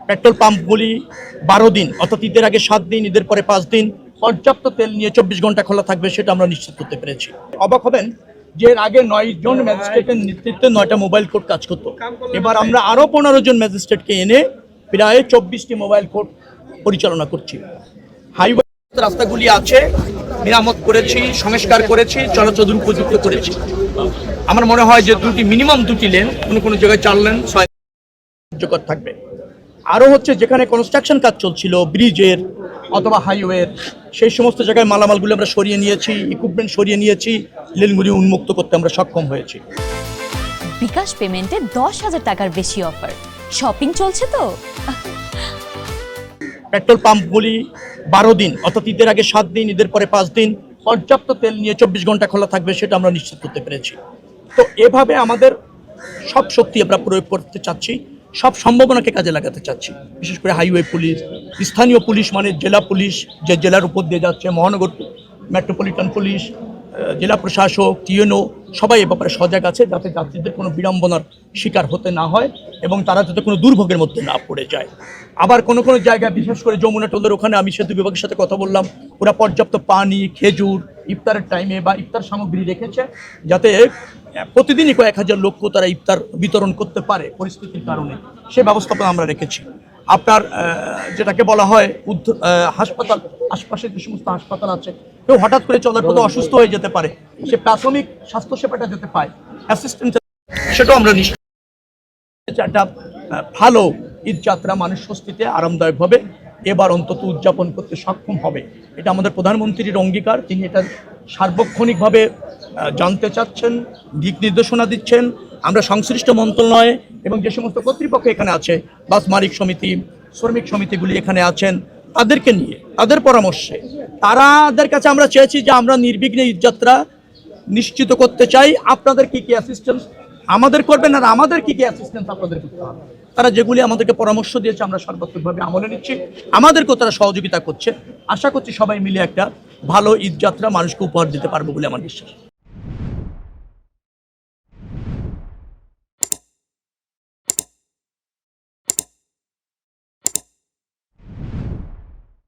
Petrol পাম্পগুলি 12 দিন অর্থাৎ ঈদের আগে 7 দিন, ঈদের পরে 5 দিন পর্যাপ্ত তেল নিয়ে 24 ঘন্টা খোলা থাকবে, সেটা আমরা নিশ্চিত করতে পেরেছি। অবাক হবেন যে এর আগে 9 জন ম্যাজিস্ট্রেটের নেতৃত্বে 9টা মোবাইল কোর্ট কাজ করতো। এবার আমরা আরো 15 জন ম্যাজিস্ট্রেটকে এনে প্রায় 24টি মোবাইল কোর্ট পরিচালনা করছি। হাইওয়ে রাস্তাগুলি আছে, মেরামত করেছি, সংস্কার করেছি, চলাচল উপযুক্ত করেছি। আমার মনে হয় যে মিনিমাম দুটি লেন, কোনো জায়গায় 4 লেন কার্যকর থাকবে। আরও হচ্ছে যেখানে কনস্ট্রাকশন কাজ চলছিল ব্রিজের অথবা হাইওয়ের, সেই সমস্ত জায়গায় মালামালগুলো আমরা সরিয়ে নিয়েছি, ইকুইপমেন্ট সরিয়ে নিয়েছি, লেনগুলি উন্মুক্ত করতে আমরা সক্ষম হয়েছি। বিকাশ পেমেন্টে 10,000 টাকার বেশি অফার, শপিং চলছে তো। পেট্রোল পাম্পগুলি 12 দিন অর্থাৎ ঈদের আগে 7 দিন, ঈদের পরে 5 দিন পর্যাপ্ত তেল নিয়ে 24 ঘন্টা খোলা থাকবে, সেটা আমরা নিশ্চিত করতে পেরেছি। তো এভাবে আমাদের সব শক্তি আমরা প্রয়োগ করতে চাচ্ছি, সব সম্ভাবনাকে কাজে লাগাতে চাচ্ছি। বিশেষ করে হাইওয়ে পুলিশ, স্থানীয় পুলিশ মানে জেলা পুলিশ, যে জেলার উপর দিয়ে যাচ্ছে, মহানগর মেট্রোপলিটন পুলিশ, জেলা প্রশাসক, টিএনও, সবাই এ ব্যাপারে সজাগ আছে, যাতে যাত্রীদের কোনো বিড়ম্বনার শিকার হতে না হয় এবং তারা যাতে কোনো দুর্ভোগের মধ্যে না পড়ে যায়। আবার কোনো জায়গায়, বিশেষ করে যমুনা টোলের ওখানে আমি সেতু বিভাগের সাথে কথা বললাম, ওরা পর্যাপ্ত পানি, খেজুর ইফতারের টাইমে বা ইফতার সামগ্রী রেখেছে, যাতে প্রতিদিনই কয়েক হাজার লোক তারা ইফতার বিতরণ করতে পারে পরিস্থিতির কারণে, সে ব্যবস্থাপনা আমরা রেখেছি। আপনার যেটাকে বলা হয় হাসপাতাল, আশপাশে যে সমস্ত হাসপাতাল আছে, কেউ হঠাৎ করে চলার পথে অসুস্থ হয়ে যেতে পারে, সে প্রাথমিক স্বাস্থ্যসেবাটা যেতে পায়, অ্যাসিস্ট্যান্ট, সেটাও আমরা নিশ্চিত। একটা ভালো ঈদযাত্রা মানুষ স্বস্তিতে আরামদায়কভাবে এবার অন্তত উদযাপন করতে সক্ষম হবে, এটা আমাদের প্রধানমন্ত্রীর অঙ্গীকার। তিনি এটা সার্বক্ষণিকভাবে জানতে চাচ্ছেন, দিক নির্দেশনা দিচ্ছেন। আমরা সংশ্লিষ্ট মন্ত্রণালয় এবং যে সমস্ত কর্তৃপক্ষ এখানে আছে, বাস মালিক সমিতি, শ্রমিক সমিতিগুলি এখানে আছেন, তাদেরকে নিয়ে, তাদের পরামর্শে, তাদের কাছে আমরা চেয়েছি যে আমরা নির্বিঘ্নে ঈদযাত্রা নিশ্চিত করতে চাই। আপনাদের কি অ্যাসিস্ট্যান্স আমাদের করবেন, আর আমাদের কি অ্যাসিস্ট্যান্স আপনাদের করতে হবে। তারা যেগুলি আমাদেরকে পরামর্শ দিয়েছে আমরা সর্বাত্মকভাবে আমলে নিচ্ছি, আমাদেরকেও তারা সহযোগিতা করছে। আশা করছি সবাই মিলে একটা ভালো ঈদযাত্রা মানুষকে উপহার দিতে পারবো বলে আমার বিশ্বাস।